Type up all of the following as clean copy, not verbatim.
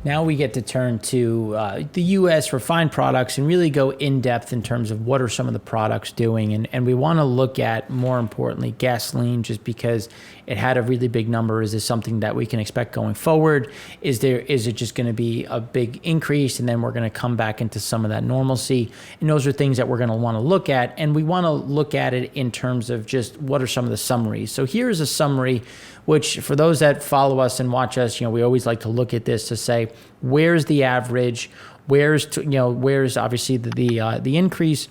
Now we get to turn to the U.S. refined products and really go in depth in terms of what are some of the products doing. And we want to look at, more importantly, gasoline, just because it had a really big number. Is this something that we can expect going forward? Is it just going to be a big increase and then we're going to come back into some of that normalcy? And those are things that we're going to want to look at. And we want to look at it in terms of just what are some of the summaries. So here's a summary, which for those that follow us and watch us, we always like to look at this to say, where's the average? Where's obviously the increase?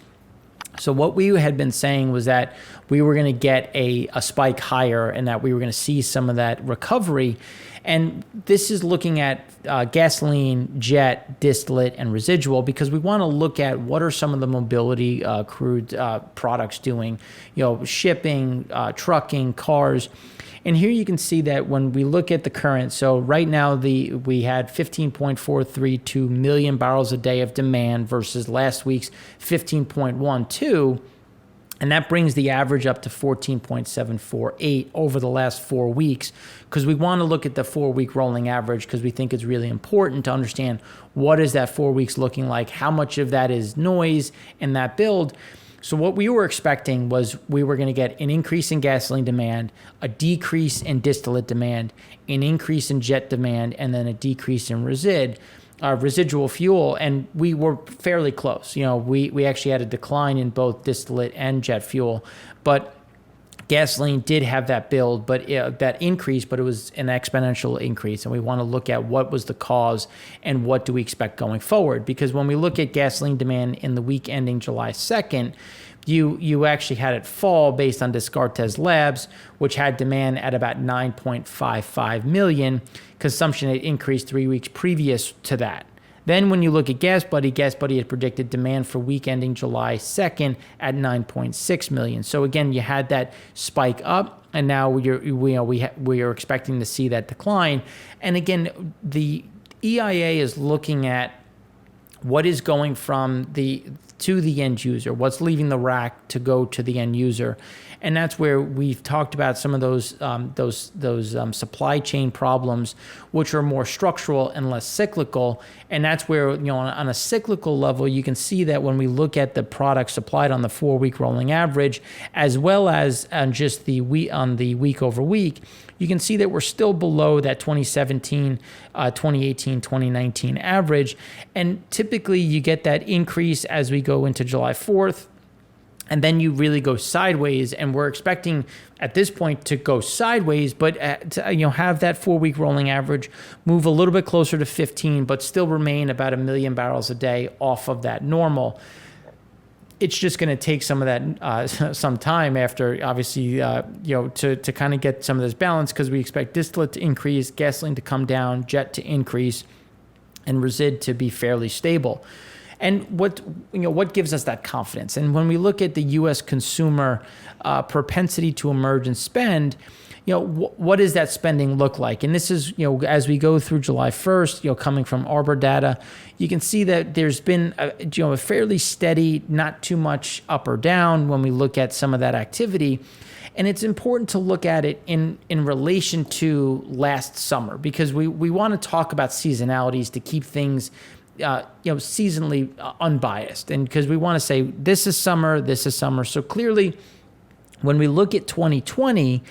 So what we had been saying was that we were going to get a spike higher and that we were going to see some of that recovery. And this is looking at gasoline, jet, distillate, and residual, because we want to look at what are some of the mobility crude products doing, shipping, trucking, cars. And here you can see that when we look at the current, so right now we had 15.432 million barrels a day of demand versus last week's 15.12, and that brings the average up to 14.748 over the last 4 weeks, because we want to look at the 4-week rolling average, because we think it's really important to understand what is that 4 weeks looking like, how much of that is noise in that build. So what we were expecting was we were going to get an increase in gasoline demand, a decrease in distillate demand, an increase in jet demand, and then a decrease in residual fuel. And we were fairly close. We actually had a decline in both distillate and jet fuel, but gasoline did have that build, but that increase, but it was an exponential increase. And we want to look at what was the cause and what do we expect going forward. Because when we look at gasoline demand in the week ending July 2nd, you actually had it fall based on Descartes Labs, which had demand at about 9.55 million. Consumption had increased 3 weeks previous to that. Then when you look at GasBuddy had predicted demand for week ending July 2nd at 9.6 million. So again, you had that spike up, and now we are expecting to see that decline. And again, the EIA is looking at what is going from to the end user, what's leaving the rack to go to the end user. And that's where we've talked about some of those supply chain problems, which are more structural and less cyclical. And that's where, on a cyclical level, you can see that when we look at the products supplied on the 4-week rolling average, as well as on just the week over week, you can see that we're still below that 2017, 2018, 2019 average. And typically you get that increase as we go into July 4th. And then you really go sideways, and we're expecting at this point to go sideways, but to, have that 4-week rolling average move a little bit closer to 15, but still remain about 1 million barrels a day off of that normal. It's just going to take some of that some time after, obviously, to kind of get some of this balance, because we expect distillate to increase, gasoline to come down, jet to increase, and resid to be fairly stable. And what gives us that confidence? And when we look at the U.S. consumer propensity to emerge and spend, what does that spending look like? And this is, as we go through July 1st, coming from Arbor data, you can see that there's been a fairly steady, not too much up or down when we look at some of that activity. And it's important to look at it in relation to last summer, because we want to talk about seasonalities to keep things seasonally unbiased. And because we want to say, this is summer. So clearly, when we look at 2020,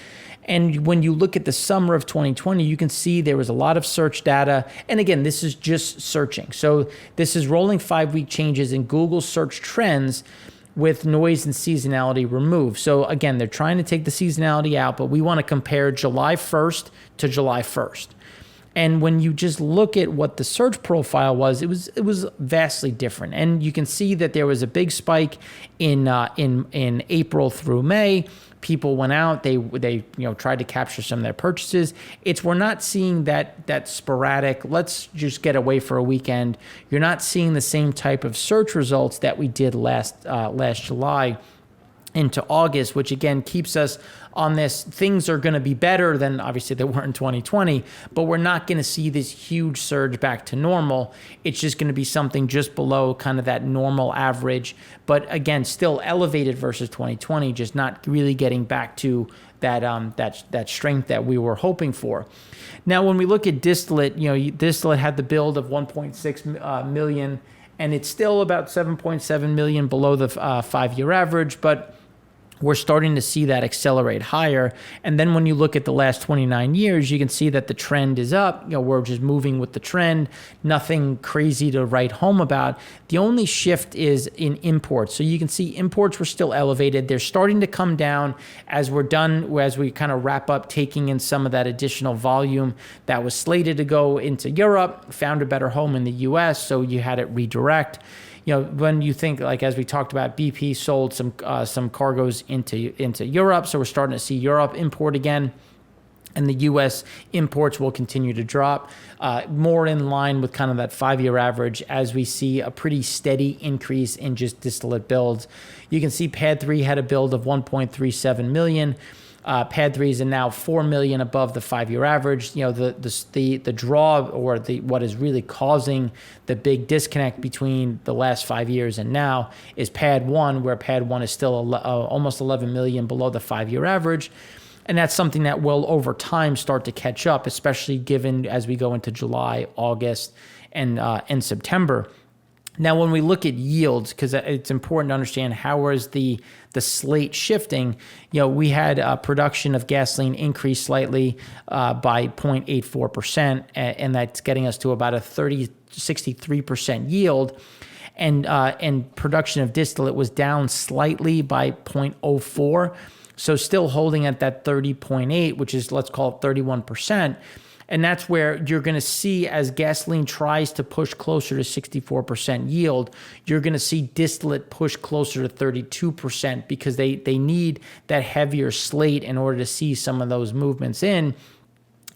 and when you look at the summer of 2020, you can see there was a lot of search data. And again, this is just searching. So this is rolling 5-week changes in Google search trends with noise and seasonality removed. So again, they're trying to take the seasonality out, but we want to compare July 1st to July 1st. And when you just look at what the search profile was, it was vastly different. And you can see that there was a big spike in April through May. People went out, they tried to capture some of their purchases. We're not seeing that sporadic, let's just get away for a weekend. You're not seeing the same type of search results that we did last July into August, which again keeps us on this. Things are going to be better than obviously they were in 2020, but we're not going to see this huge surge back to normal. It's just going to be something just below kind of that normal average, but again, still elevated versus 2020, just not really getting back to that strength that we were hoping for. Now, when we look at distillate, distillate had the build of 1.6 million, and it's still about 7.7 million below the 5-year average, but we're starting to see that accelerate higher. And then when you look at the last 29 years, you can see that the trend is up. We're just moving with the trend. Nothing crazy to write home about. The only shift is in imports. So you can see imports were still elevated. They're starting to come down as we kind of wrap up taking in some of that additional volume that was slated to go into Europe, found a better home in the US, so you had it redirect. When you think, like as we talked about, BP sold some cargoes into Europe, so we're starting to see Europe import again, and the U.S. imports will continue to drop, more in line with kind of that 5-year average as we see a pretty steady increase in just distillate builds. You can see PADD 3 had a build of 1.37 million. PADD 3s are now 4 million above the 5-year average. The draw, or what is really causing the big disconnect between the last 5 years and now, is PADD 1, where PADD 1 is still almost 11 million below the 5-year average. And that's something that will over time start to catch up, especially given as we go into July, August, and September. Now, when we look at yields, because it's important to understand how is the slate shifting, we had production of gasoline increase slightly by 0.84%, and that's getting us to about a 63% yield. And production of distillate was down slightly by 0.04%, so still holding at that 30.8, which is, let's call it 31%. And that's where you're going to see, as gasoline tries to push closer to 64% yield, you're going to see distillate push closer to 32%, because they need that heavier slate in order to see some of those movements in.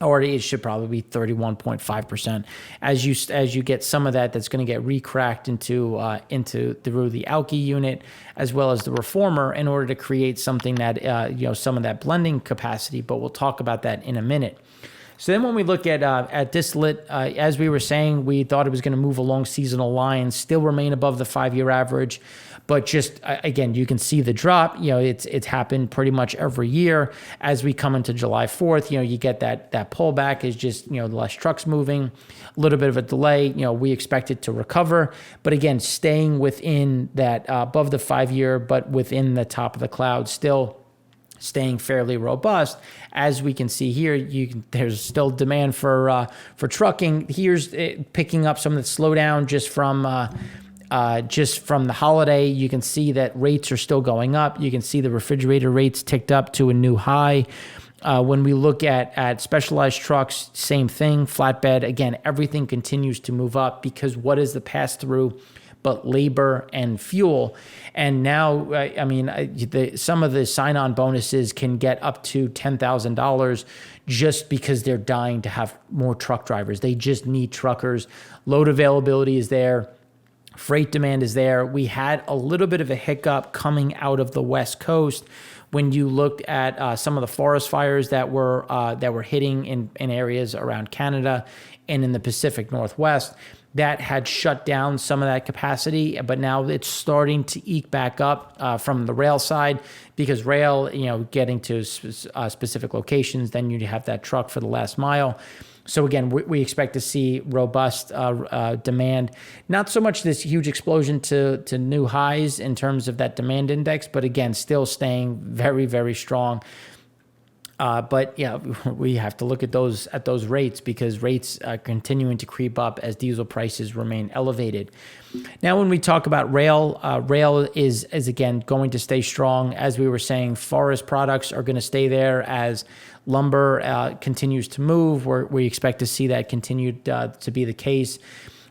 Or it should probably be 31.5% as you get some of that's going to get recracked into through the alky unit as well as the reformer in order to create something that some of that blending capacity. But we'll talk about that in a minute. So then when we look at distillate, as we were saying, we thought it was going to move along seasonal lines, still remain above the 5-year average. But just, again, you can see the drop. It's happened pretty much every year. As we come into July 4th, you get that pullback is just, less trucks moving, a little bit of a delay. We expect it to recover. But again, staying within that above the 5-year, but within the top of the cloud still, staying fairly robust. As we can see here, there's still demand for trucking. Here's picking up some of the slowdown just from the holiday. You can see that rates are still going up. You can see the refrigerator rates ticked up to a new high. When we look at specialized trucks, same thing. Flatbed, again, everything continues to move up, because what is the pass-through but labor and fuel? And now, some of the sign-on bonuses can get up to $10,000 just because they're dying to have more truck drivers. They just need truckers. Load availability is there. Freight demand is there. We had a little bit of a hiccup coming out of the West Coast when you looked at some of the forest fires that were hitting in areas around Canada and in the Pacific Northwest. That had shut down some of that capacity, but now it's starting to eke back up from the rail side, because rail, getting to specific locations, then you have that truck for the last mile. So again, we expect to see robust demand. Not so much this huge explosion to new highs in terms of that demand index, but again, still staying very, very strong. But yeah, we have to look at those rates, because rates are continuing to creep up as diesel prices remain elevated. Now, when we talk about rail, rail is again going to stay strong. As we were saying, forest products are going to stay there as lumber continues to move. We expect to see that continue to be the case.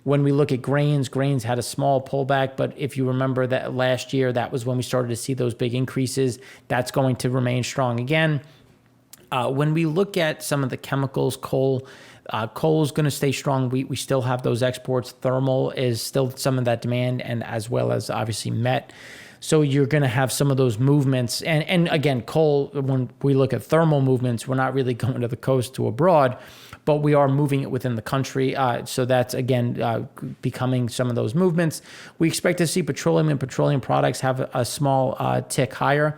When we look at grains had a small pullback, but if you remember that last year, that was when we started to see those big increases. That's going to remain strong again. When we look at some of the chemicals, coal is going to stay strong. We still have those exports. Thermal is still some of that demand, and as well as obviously met. So you're going to have some of those movements. And again, coal, when we look at thermal movements, we're not really going to the coast to abroad, but we are moving it within the country. So that's, again, becoming some of those movements. We expect to see petroleum and petroleum products have a small tick higher.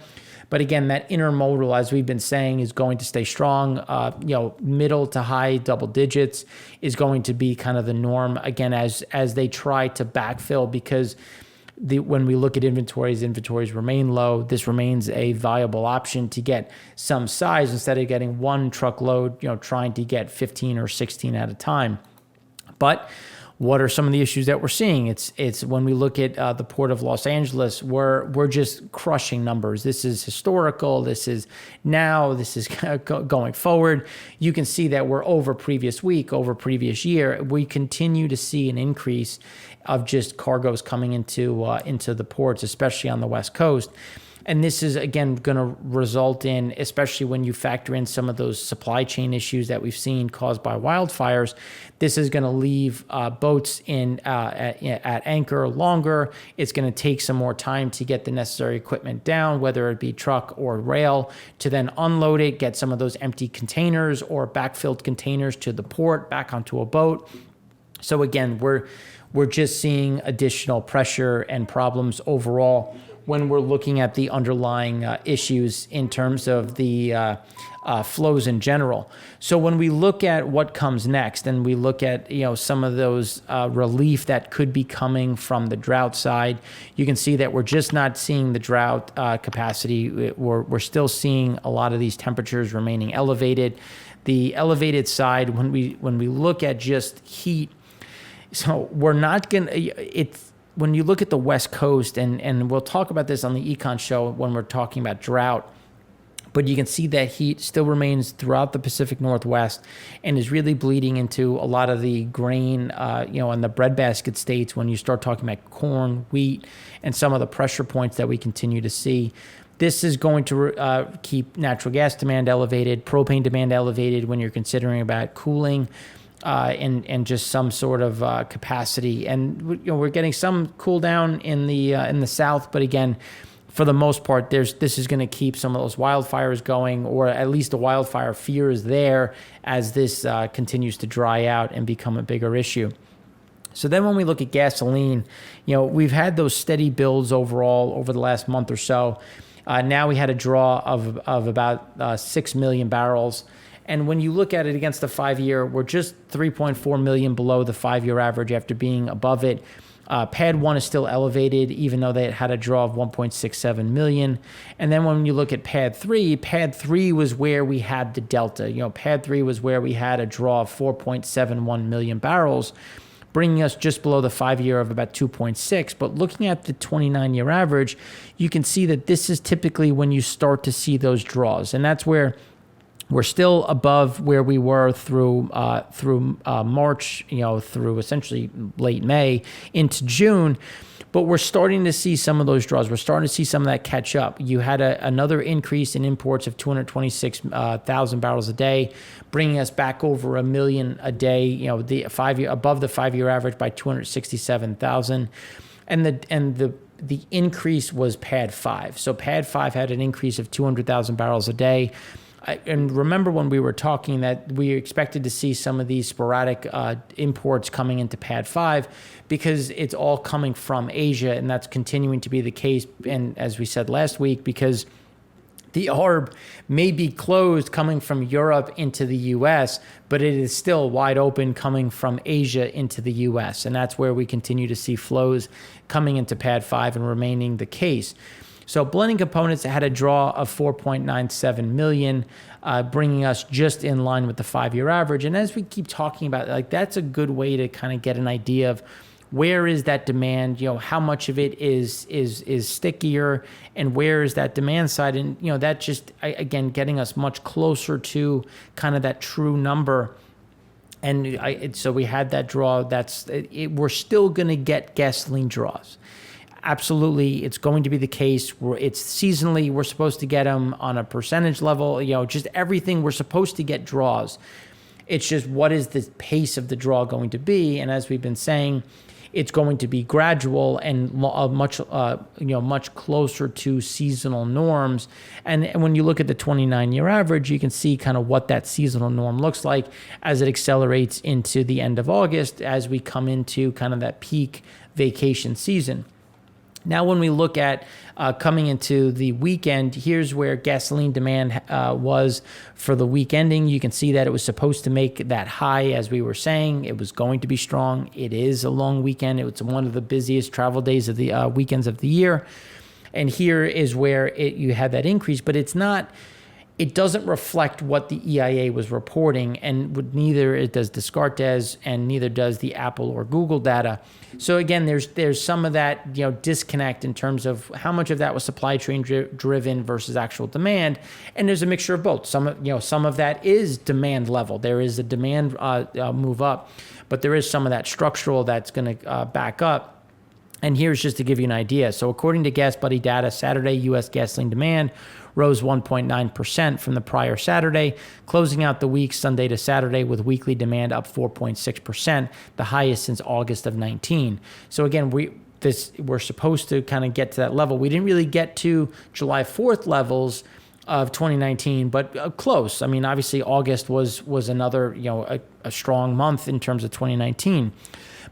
But again, that intermodal, as we've been saying, is going to stay strong. Middle to high double digits is going to be kind of the norm again as they try to backfill, because when we look at inventories remain low. This remains a viable option to get some size instead of getting one truckload, trying to get 15 or 16 at a time. But what are some of the issues that we're seeing? It's when we look at the Port of Los Angeles, we're just crushing numbers. This is historical. This is now. This is going forward. You can see that we're over previous week, over previous year. We continue to see an increase of just cargoes coming into the ports, especially on the West Coast. And this is, again, going to result in, especially when you factor in some of those supply chain issues that we've seen caused by wildfires, this is going to leave boats at anchor longer. It's going to take some more time to get the necessary equipment down, whether it be truck or rail, to then unload it, get some of those empty containers or backfilled containers to the port, back onto a boat. So again, we're just seeing additional pressure and problems overall when we're looking at the underlying issues in terms of the flows in general. So when we look at what comes next and we look at some of those relief that could be coming from the drought side, you can see that we're just not seeing the drought capacity. We're still seeing a lot of these temperatures remaining elevated. The elevated side, when we look at just heat, so we're not going to, when you look at the West Coast, and we'll talk about this on the Econ show when we're talking about drought, but you can see that heat still remains throughout the Pacific Northwest and is really bleeding into a lot of the grain, and the breadbasket states when you start talking about corn, wheat, and some of the pressure points that we continue to see. This is going to keep natural gas demand elevated, propane demand elevated when you're considering about cooling, and just some sort of capacity. And we're getting some cool down in the south, but again, for the most part, this is going to keep some of those wildfires going, or at least the wildfire fear is there as this continues to dry out and become a bigger issue. So then when we look at gasoline, we've had those steady builds overall over the last month or so. Now we had a draw of about 6 million barrels. And when you look at it against the 5-year, we're just 3.4 million below the 5-year average after being above it. Pad 1 is still elevated, even though they had a draw of 1.67 million. And then when you look at Pad 3 was where we had the delta. Pad 3 was where we had a draw of 4.71 million barrels, bringing us just below the 5-year of about 2.6. But looking at the 29-year average, you can see that this is typically when you start to see those draws. And that's where we're still above where we were through March, through essentially late May into June. But we're starting to see some of those draws. We're starting to see some of that catch up. You had another increase in imports of 226,000 barrels a day, bringing us back over 1 million a day. The 5-year above the 5-year average by 267,000, and the increase was Pad 5. So Pad 5 had an increase of 200,000 barrels a day. And remember when we were talking that we expected to see some of these sporadic imports coming into Pad 5 because it's all coming from Asia, and that's continuing to be the case. And as we said last week, because the ARB may be closed coming from Europe into the U.S., but it is still wide open coming from Asia into the U.S. And that's where we continue to see flows coming into Pad 5 and remaining the case. So blending components had a draw of 4.97 million, bringing us just in line with the 5-year average. And as we keep talking about, that's a good way to kind of get an idea of where is that demand, how much of it is stickier, and where is that demand side. And, that just, again, getting us much closer to kind of that true number. And so we had that draw. We're still going to get gasoline draws. Absolutely, it's going to be the case. It's seasonally, we're supposed to get them on a percentage level, just everything. We're supposed to get draws. It's just what is the pace of the draw going to be? And as we've been saying, it's going to be gradual and much closer to seasonal norms. And when you look at the 29-year average, you can see kind of what that seasonal norm looks like as it accelerates into the end of August as we come into kind of that peak vacation season. Now, when we look at coming into the weekend, here's where gasoline demand was for the week ending. You can see that it was supposed to make that high, as we were saying. It was going to be strong. It is a long weekend. It's one of the busiest travel days of the weekends of the year. And here is where you had that increase, but it doesn't reflect what the EIA was reporting, and neither it does Descartes, and neither does the Apple or Google data. So again, there's some of that disconnect in terms of how much of that was supply chain driven versus actual demand, and there's a mixture of both. Some of that is demand level. There is a demand move up, but there is some of that structural that's going to back up. And here's just to give you an idea. So according to Gas Buddy data, Saturday U.S. gasoline demand rose 1.9% from the prior Saturday, closing out the week Sunday to Saturday with weekly demand up 4.6%, the highest since August of 19. So again, we're supposed to kind of get to that level. We didn't really get to July 4th levels of 2019, but close. I mean, obviously August was another, a strong month in terms of 2019.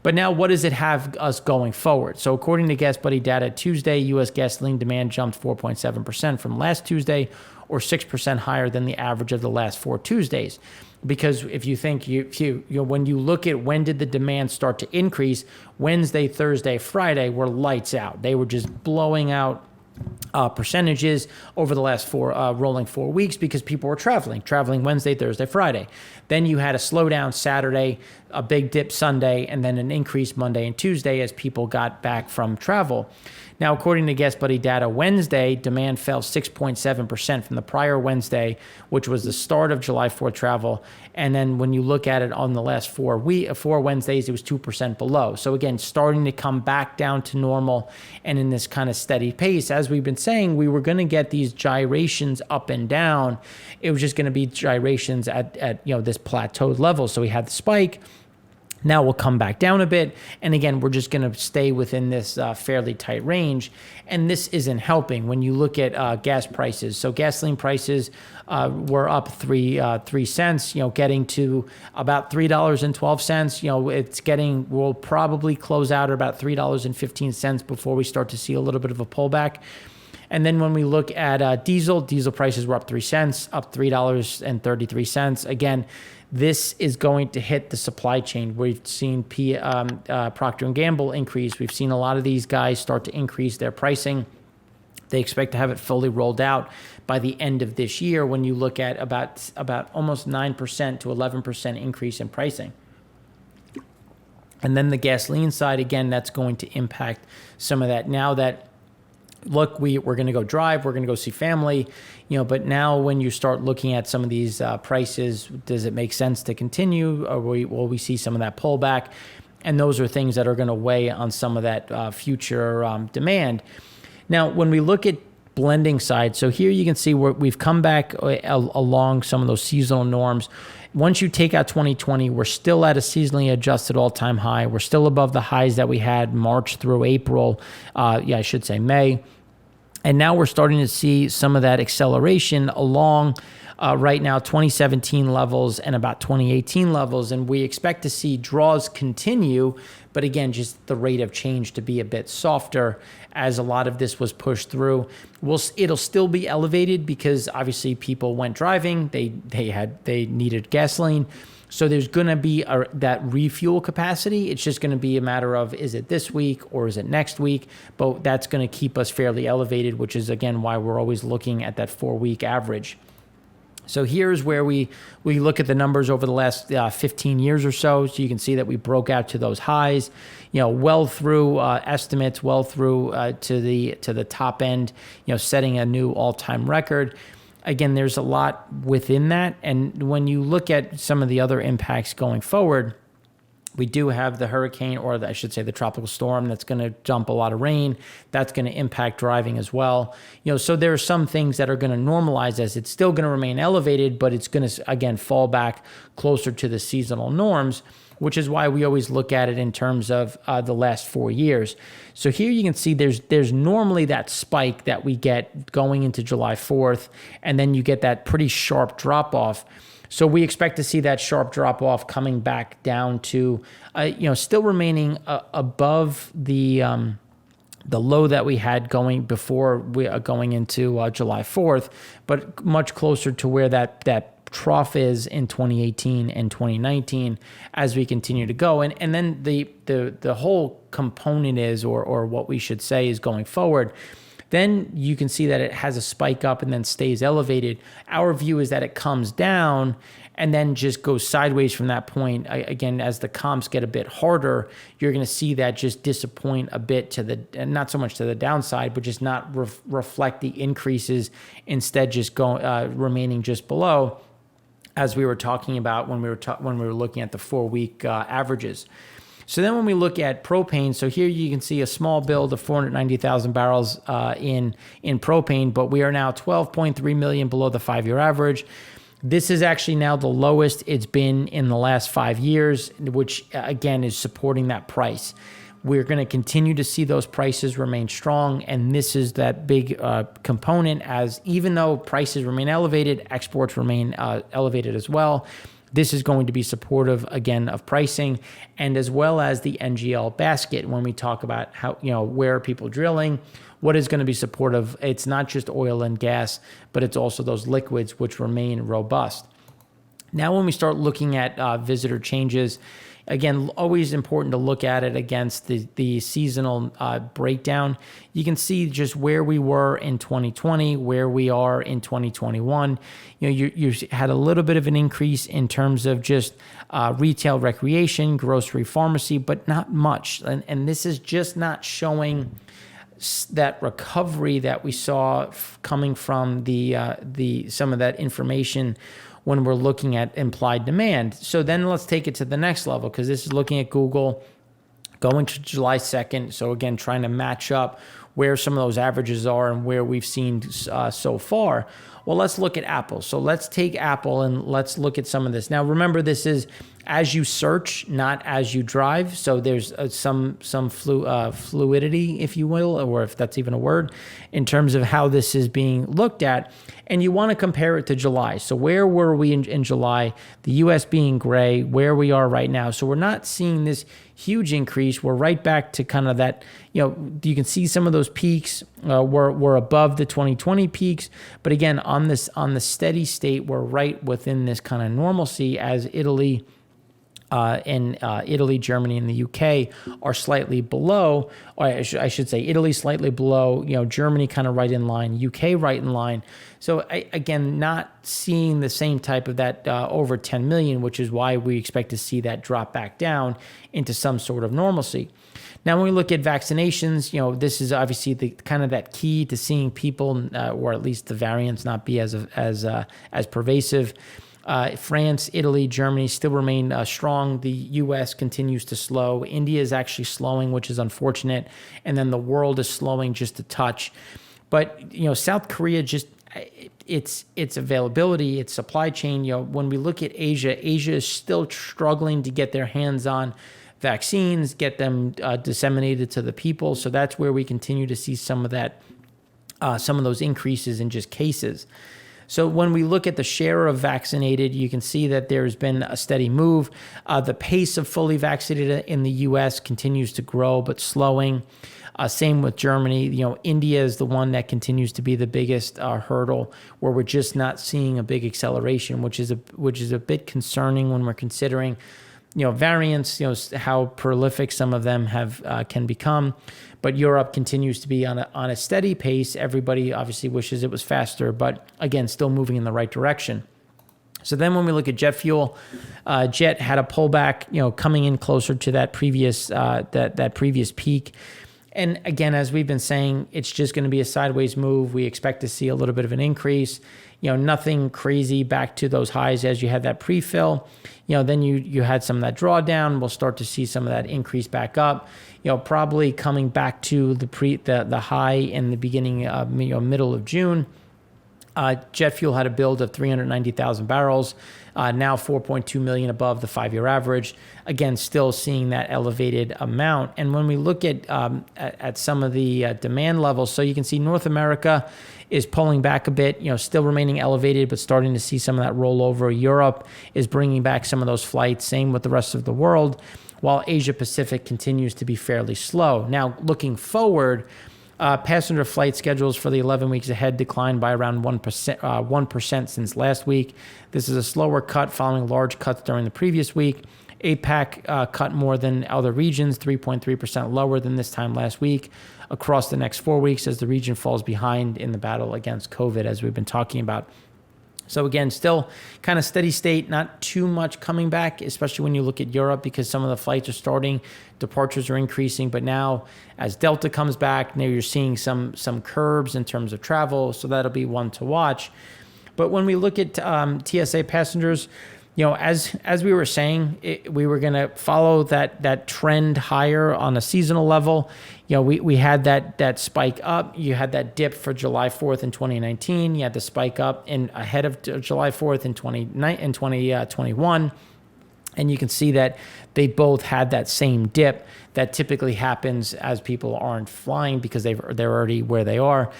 But now, what does it have us going forward? So according to Gas Buddy data, Tuesday, U.S. gasoline demand jumped 4.7% from last Tuesday, or 6% higher than the average of the last 4 Tuesdays. Because if you think, when you look at when did the demand start to increase, Wednesday, Thursday, Friday were lights out. They were just blowing out percentages over the last rolling 4 weeks because people were traveling Wednesday, Thursday, Friday. Then you had a slowdown Saturday, a big dip Sunday, and then an increase Monday and Tuesday as people got back from travel. Now, according to Gas Buddy data, Wednesday, demand fell 6.7% from the prior Wednesday, which was the start of July 4th travel. And then when you look at it on the last 4 Wednesdays, it was 2% below. So again, starting to come back down to normal and in this kind of steady pace. As we've been saying, we were going to get these gyrations up and down. It was just going to be gyrations at this plateaued level. So we had the spike. Now we'll come back down a bit. And again, we're just going to stay within this fairly tight range. And this isn't helping when you look at gas prices. So gasoline prices were up 3 cents, getting to about $3.12. We'll probably close out at about $3.15 before we start to see a little bit of a pullback. And then when we look at diesel prices were up 3 cents, up $3.33. Again, this is going to hit the supply chain. We've seen Procter & Gamble increase. We've seen a lot of these guys start to increase their pricing. They expect to have it fully rolled out by the end of this year when you look at about almost 9% to 11% increase in pricing. And then the gasoline side, again, that's going to impact some of that. Now that look, we're going to go drive, we're going to go see family, but now when you start looking at some of these prices, does it make sense to continue, or will we see some of that pullback? And those are things that are going to weigh on some of that future demand. Now, when we look at blending side, so here you can see where we've come back along some of those seasonal norms. Once you take out 2020, we're still at a seasonally adjusted all-time high. We're still above the highs that we had March through April. I should say May. And now we're starting to see some of that acceleration along right now 2017 levels and about 2018 levels. And we expect to see draws continue, but again, just the rate of change to be a bit softer as a lot of this was pushed through. It'll still be elevated because obviously people went driving, they needed gasoline. So there's going to be that refuel capacity. It's just going to be a matter of, is it this week or is it next week? But that's going to keep us fairly elevated, which is, again, why we're always looking at that 4-week average. So here's where we look at the numbers over the last 15 years or so. So you can see that we broke out to those highs, well through estimates, well through to the top end, setting a new all-time record. Again, there's a lot within that. And when you look at some of the other impacts going forward, we do have the hurricane, or I should say the tropical storm, that's going to dump a lot of rain. That's going to impact driving as well. So there are some things that are going to normalize as it's still going to remain elevated, but it's going to, again, fall back closer to the seasonal norms, which is why we always look at it in terms of the last 4 years. So here you can see there's normally that spike that we get going into July 4th, and then you get that pretty sharp drop-off. So we expect to see that sharp drop-off coming back down to, still remaining above the the low that we had going before we going into July 4th, but much closer to where that trough is in 2018 and 2019 as we continue to go. And then the whole component is, or what we should say is going forward, then you can see that it has a spike up and then stays elevated. Our view is that it comes down and then just goes sideways from that point. Again, as the comps get a bit harder, you're going to see that just disappoint a bit to the, not so much to the downside, but just not reflect the increases, instead just remaining just below, as we were talking about when we were looking at the 4-week averages. So then when we look at propane, so here you can see a small build of 490,000 barrels in propane, but we are now 12.3 million below the 5-year average. This is actually now the lowest it's been in the last 5 years, which again is supporting that price. We're going to continue to see those prices remain strong, and this is that big component, as even though prices remain elevated, exports remain elevated as well. This is going to be supportive, again, of pricing, and as well as the NGL basket. When we talk about how, where are people drilling, what is going to be supportive, it's not just oil and gas, but it's also those liquids, which remain robust. Now, when we start looking at visitor changes, again, always important to look at it against the seasonal breakdown. You can see just where we were in 2020, where we are in 2021. You had a little bit of an increase in terms of just retail, recreation, grocery, pharmacy, but not much. And this is just not showing that recovery that we saw coming from the some of that information when we're looking at implied demand. So then let's take it to the next level, because this is looking at Google going to July 2nd. So again, trying to match up where some of those averages are and where we've seen so far. Well, let's look at Apple. So let's take Apple and let's look at some of this. Now, remember, this is as you search, not as you drive. So there's some fluidity, if you will, or if that's even a word, in terms of how this is being looked at. And you want to compare it to July. So where were we in July? The U.S. being gray, where we are right now. So we're not seeing this huge increase. We're right back to kind of that, you can see some of those peaks were above the 2020 peaks. But again, on the steady state, we're right within this kind of normalcy, as Italy, Germany, and the UK are slightly below, or I should say Italy slightly below, Germany kind of right in line, UK right in line. So again, not seeing the same type of that over 10 million, which is why we expect to see that drop back down into some sort of normalcy. Now, when we look at vaccinations, this is obviously the kind of that key to seeing people, or at least the variants, not be as pervasive. France, Italy, Germany still remain strong. The U.S. continues to slow. India is actually slowing, which is unfortunate. And then the world is slowing just a touch. But, South Korea, just its availability, its supply chain, when we look at Asia is still struggling to get their hands on vaccines, get them disseminated to the people. So that's where we continue to see some of that, some of those increases in just cases. So when we look at the share of vaccinated, you can see that there's been a steady move. The pace of fully vaccinated in the U.S. continues to grow, but slowing. Same with Germany. India is the one that continues to be the biggest hurdle, where we're just not seeing a big acceleration, which is a bit concerning when we're considering, variants, how prolific some of them can become. But Europe continues to be on a steady pace. Everybody obviously wishes it was faster, but again, still moving in the right direction. So then when we look at jet fuel, jet had a pullback, coming in closer to that previous that previous peak. And again, as we've been saying, it's just going to be a sideways move. We expect to see a little bit of an increase. Nothing crazy back to those highs as you had that pre-fill. Then you had some of that drawdown. We'll start to see some of that increase back up. Probably coming back to the high in the beginning, middle of June. Jet fuel had a build of 390,000 barrels, now 4.2 million above the 5-year average. Again, still seeing that elevated amount. And when we look at some of the demand levels, so you can see North America is pulling back a bit, still remaining elevated, but starting to see some of that rollover. Europe is bringing back some of those flights, same with the rest of the world, while Asia Pacific continues to be fairly slow. Now, looking forward, passenger flight schedules for the 11 weeks ahead declined by around 1% since last week. This is a slower cut following large cuts during the previous week. APAC cut more than other regions, 3.3% lower than this time last week across the next 4 weeks as the region falls behind in the battle against COVID, as we've been talking about. So again, still kind of steady state, not too much coming back, especially when you look at Europe, because some of the flights are starting, departures are increasing. But now as Delta comes back, now you're seeing some curbs in terms of travel. So that'll be one to watch. But when we look at TSA passengers, as we were saying, we were going to follow that trend higher on a seasonal level. We had that spike up. You had that dip for July 4th in 2019. You had the spike up ahead of July 4th in 2021. And you can see that they both had that same dip that typically happens as people aren't flying because they're already where they are.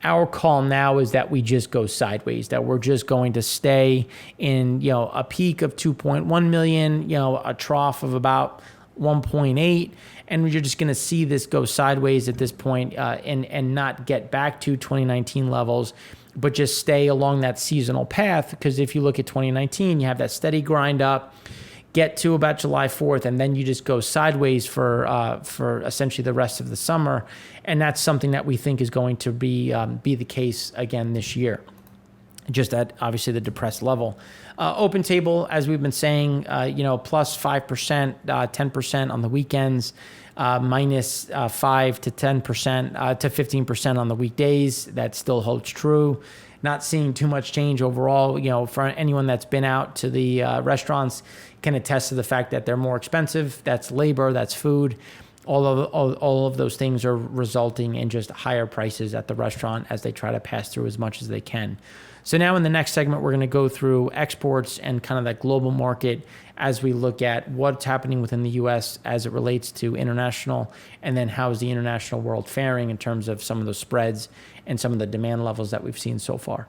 Our call now is that we just go sideways, that we're just going to stay in, a peak of 2.1 million, a trough of about 1.8, and we're just going to see this go sideways at this point, and not get back to 2019 levels, but just stay along that seasonal path. Because if you look at 2019, you have that steady grind up, get to about July 4th, and then you just go sideways for essentially the rest of the summer. And that's something that we think is going to be the case again this year, just at obviously the depressed level. Open table, as we've been saying, plus 5%, 10% on the weekends, minus 5 to 10% to 15% on the weekdays. That still holds true. Not seeing too much change overall. For anyone that's been out to the restaurants, can attest to the fact that they're more expensive. That's labor, that's food. All of those things are resulting in just higher prices at the restaurant as they try to pass through as much as they can. So now in the next segment, we're going to go through exports and kind of that global market as we look at what's happening within the U.S. as it relates to international, and then how is the international world faring in terms of some of those spreads and some of the demand levels that we've seen so far.